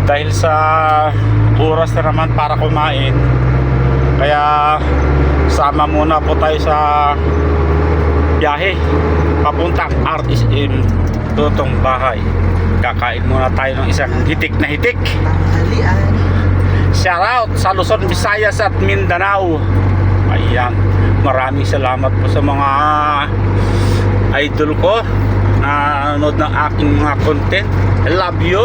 dahil sa oras na naman para kumain, kaya sama muna po tayo sa biyahe papuntang RSM Lutong Bahay. Kakain muna tayo ng isang hitik na hitik. Tanghalian. Shout out sa Luzon, Visayas at Mindanao. Ayan, maraming salamat po sa mga idol ko na nanonood ng aking mga content. I love you.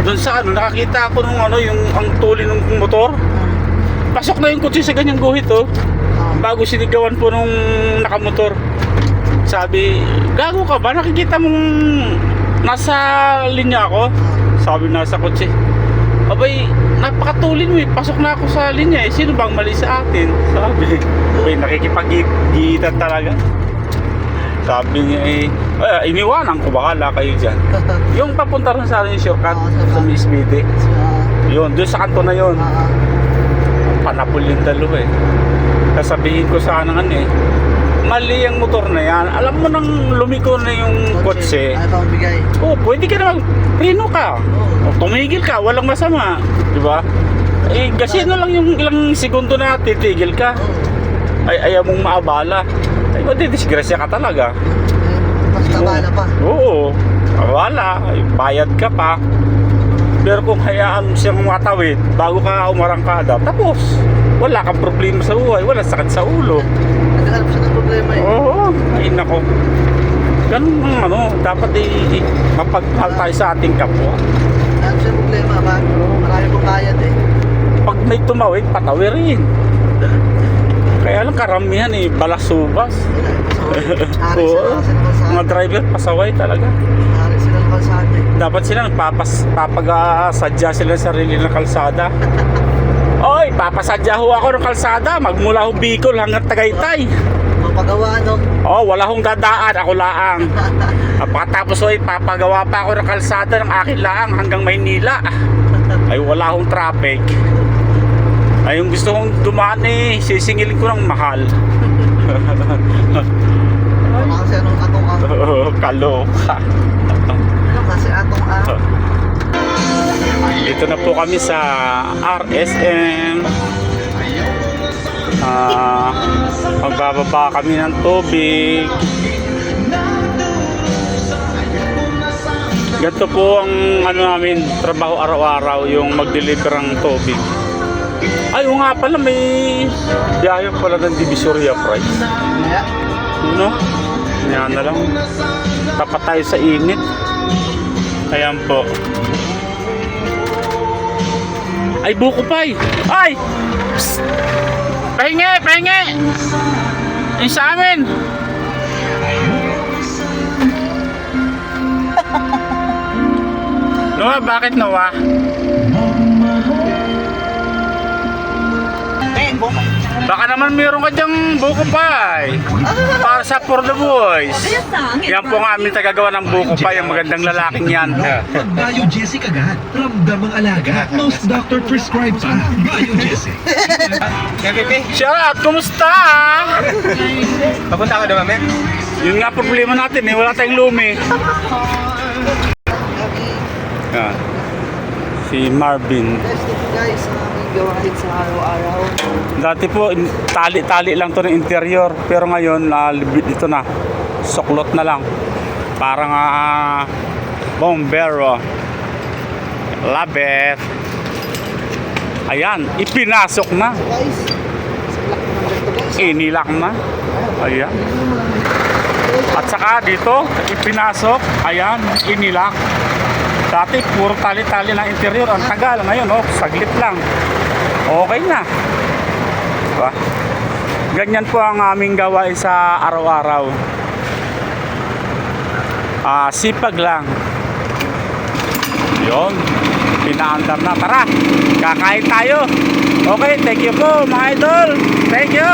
Doon sa nakakita ako nung yung ang tuli ng motor. Pasok na yung kutsi sa ganyang guhit bago sinigawan po nung nakamotor. Sabi, gago ka ba? Nakikita mong nasa linya ako? Sabi, nasa kutsi. Abay, napakatulin mo pasok na ako sa linya sino bang mali sa atin? Sabi, abay, nakikipag-giitan talaga. Sabi niya iniwanan ko, bahala kayo dyan. Yung papunta rin sa atin yung shortcut sa Misbide. Yun, doon sa kanto na yun. Panapol yung dalawa Kasabihin ko sana mali ang motor na yan. Alam mo nang lumiko na yung kotse. Ano bigay? Pwede ka naman preno ka. Tumigil ka, walang masama, di ba? Kasi lang yung ilang segundo na titigil ka. Ayaw mong maabala. Madidisgrasya ka talaga. Mas kabala pa. Oo, abala. Bayad ka pa. Pero kung hayaan mo siyang matawid bago ka umarangkada, tapos wala kang problema sa buhay, wala sakit sa ulo. Naghahanap siya ng problema Oo, ay nako. Ganun dapat mapagmahal tayo sa ating kapwa. Naghahanap siya ng problema ba? Marami pong bayad Pag may tumawid, patawirin. Kaya lang karamihan balasubas. Hari sila sa kalsada. Mga driver pasaway talaga. Hari sila ng kalsada Dapat sila papasadya sila sa sarili ng kalsada. Oy, papasadya ho ako ng kalsada magmula ho Bicol hanggang Tagaytay. Mapagawa Wala hong dadaan, ako laang. Pagkatapos papagawa pa ako ng kalsada ng akin laang hanggang Maynila. Ay wala hong traffic. Ay yung gusto kong dumaan sisingilin ko ng mahal. Ano kasi anong atong Kaloka. Ano kasi atong Dito na po kami sa RSM. Magbababa kami ng tubig. Ganito po ang namin trabaho araw-araw, yung mag-deliver ng tubig. Ay, nga pala, may biyahe pala ng Divisoria Price. Yan na lang. Tapat tayo sa init. Ayan po. Ay, buko pa Ay! Psst! Pahingi! Yung sa amin! Noah, bakit Noah? Baka naman meron ka dyang buko pie para sa For the Boys. Yan po ang aming tagagawa ng buko pie, ang magandang lalaking yan. Biogesic agad. Ramdam ang alaga. Most doctor prescribe pa. Biogesic. Shout out, kumusta? Papunta ka na mamaya? Yun nga problema natin wala tayong lumi. Yan. Si Marvin. Guys, ito guys, ang aming gawain sa araw-araw. Dati po, tali-tali lang to ng interior. Pero ngayon, dito na. Suklot na lang. Parang bombero. Love it. Ayan, ipinasok na. Guys, sa laki ng ganito guys. Inilak na. Ayan. At saka dito, ipinasok. Ayan, inilak. Dati, puro tali-tali ng interior. Ang tagal. Ngayon, saglit lang. Okay na. Diba? Ganyan po ang aming gawain sa araw-araw. Sipag lang. Yun. Pinaandar na. Tara, kakain tayo. Okay, thank you po mga idol. Thank you.